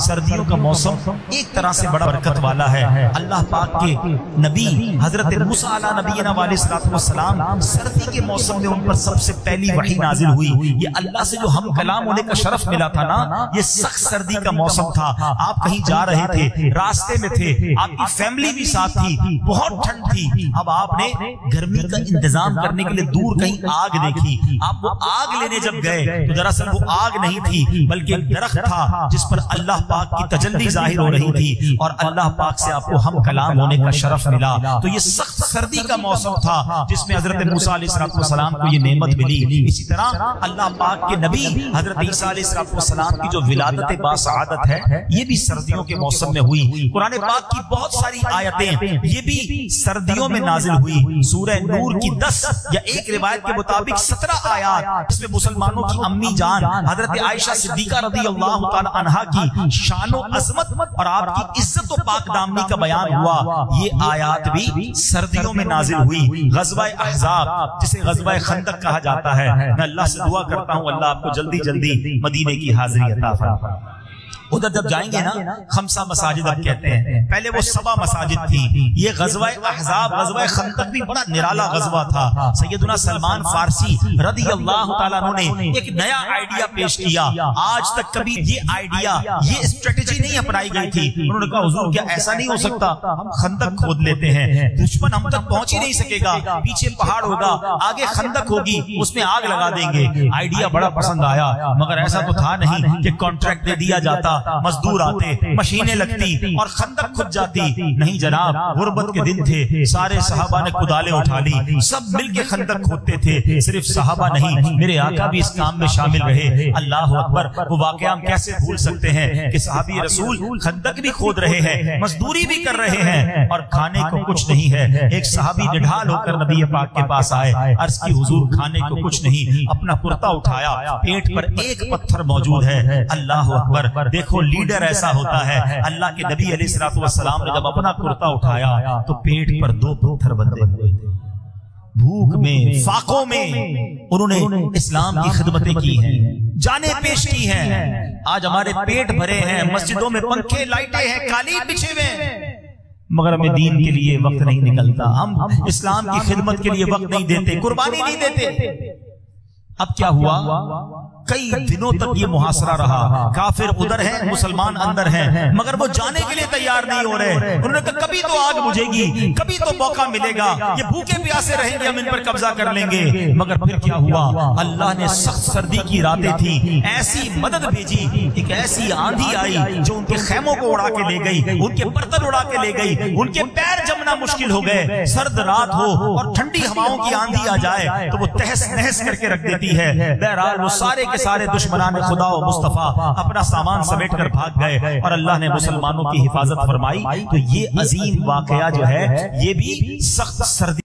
سردیوں کا موسم ایک طرح سے بڑا برکت والا ہے۔ اللہ پاک کے نبی حضرت موسیٰ علیہ نبینا علیہ السلام سردی کے موسم میں ان پر سب سے پہلی وحی نازل ہوئی۔ یہ اللہ سے جو ہم کلام ہونے کا شرف ملا تھا نا، یہ سخت سردی کا موسم تھا۔ آپ کہیں جا رہے تھے، راستے میں تھے، آپ کی فیملی بھی ساتھ تھی، بہت ٹھنڈ تھی، اب آپ نے گرمی کا انتظام کرنے کے لیے دور کہیں آگ دیکھی۔ آپ وہ آگ لینے جب گئے تو دراصل وہ آگ نہیں تھی بلکہ ایک درخت تھا جس پر اللہ پاک کی تجلی ظاہر ہو رہی تھی، اور اللہ پاک سے آپ کو ہم کلام ہونے کا شرف ملا۔ تو یہ سخت سردی کا موسم تھا جس میں حضرت موسیٰ علیہ السلام کو یہ نعمت ملی۔ اسی طرح اللہ پاک کے نبی حضرت عیسیٰ علیہ السلام کی جو ولادت باسعادت ہے یہ بھی سردیوں کے موسم میں ہوئی۔ قرآن پاک کی بہت ساری آیتیں یہ بھی سردیوں میں نازل ہوئی۔ سورہ نور کی 10 یا ایک روایت کے مطابق 17 آیات، اس میں مسلمانوں کی امی جان حضرت عائشہ صدیقہ رضی اللہ تعالی عنہا کی شان و عظمت اور آپ کی عزت و پاک دامنی کا بیان ہوا۔ یہ آیات بھی سردیوں میں نازل ہوئی۔ غزوہ احزاب جسے غزوہ خندق کہا جاتا ہے، میں اللہ سے دعا کرتا ہوں اللہ آپ کو جلدی جلدی مدینے کی حاضری عطا فرمائے۔ ادھر جب جائیں گے نا، خمسہ مساجد اب کہتے ہیں، پہلے وہ 7 مساجد تھی۔ یہ غزوہ احزاب غزوہ خندق بھی بڑا نرالا غزوہ تھا۔ سیدنا سلمان فارسی رضی اللہ تعالیٰ عنہ نے ایک نیا آئیڈیا پیش کیا۔ آج تک کبھی یہ آئیڈیا، یہ اسٹریٹجی نہیں اپنائی گئی تھی۔ انہوں نے کہا حضور کیا ایسا نہیں ہو سکتا، ہم خندق کھود لیتے ہیں، دشمن ہم تک پہنچ ہی نہیں سکے گا، پیچھے پہاڑ ہوگا، آگے خندق ہوگی، اس میں آگ لگا دیں گے۔ آئیڈیا بڑا پسند آیا، مگر ایسا تو تھا نہیں کہ کانٹریکٹ دے دیا جاتا، مزدور آتے، مشینیں لگتی اور خندق کھد جاتی۔ نہیں جناب، غربت کے دن تھے، سارے صحابہ نے کدالیں اٹھا لی، سب مل کے خندق کھودتے تھے۔ صرف صحابہ نہیں، میرے آقا بھی اس کام میں شامل رہے۔ اللہ اکبر، وہ واقعہ ہم کیسے بھول سکتے ہیں کہ صحابی رسول خندق بھی کھود رہے ہیں، مزدوری بھی کر رہے ہیں اور کھانے کو کچھ نہیں ہے۔ ایک صحابی نڈھال ہو کر نبی پاک کے پاس آئے، عرض کی حضور کھانے کو کچھ نہیں۔ اپنا کرتا اٹھایا، پیٹ پر ایک پتھر موجود ہے۔ اللہ اکبر، دیکھو لیڈر ایسا ہوتا ہے۔ اللہ کے نبی علیہ السلام نے جب اپنا کرتا اٹھایا تو پیٹ پر 2 پتھر بندے ہوئے تھے۔ بھوک میں، فاقوں میں انہوں نے اسلام کی خدمتیں کی ہیں، جانیں پیش کی ہیں۔ آج ہمارے پیٹ بھرے ہیں، مسجدوں میں پنکھے لائٹیں ہیں، قالین بچھے ہوئے ہیں، مگر ہمیں دین کے لیے وقت نہیں نکلتا، ہم اسلام کی خدمت کے لیے وقت نہیں دیتے، قربانی نہیں دیتے۔ اب کیا ہوا؟ کئی دنوں تک یہ محاصرہ رہا، کافر ادھر ہیں، مسلمان اندر ہیں، مگر وہ جانے کے لیے تیار نہیں ہو رہے۔ انہوں نے کہا کبھی تو آگ بجھے گی، کبھی تو موقع ملے گا، یہ بھوکے پیاسے رہیں گے، ہم ان پر قبضہ کر لیں گے۔ مگر پھر کیا ہوا؟ اللہ نے سخت سردی کی راتیں تھی، ایسی مدد بھیجی، ایک ایسی آندھی آئی جو ان کے خیموں کو اڑا کے لے گئی، ان کے برتن اڑا کے لے گئی، ان کے پیر جمنا مشکل ہو گئے۔ سرد رات ہو اور ٹھنڈی ہواؤں کی آندھی آ جائے تو وہ تہس نہس کر کے رکھ دیتی ہے۔ بہرحال وہ سارے کے سارے دشمنان خدا و مصطفیٰ اپنا سامان سمیٹ کر بھاگ گئے اور اللہ نے مسلمانوں کی حفاظت فرمائی۔ تو یہ عظیم واقعہ جو ہے یہ بھی سخت سردی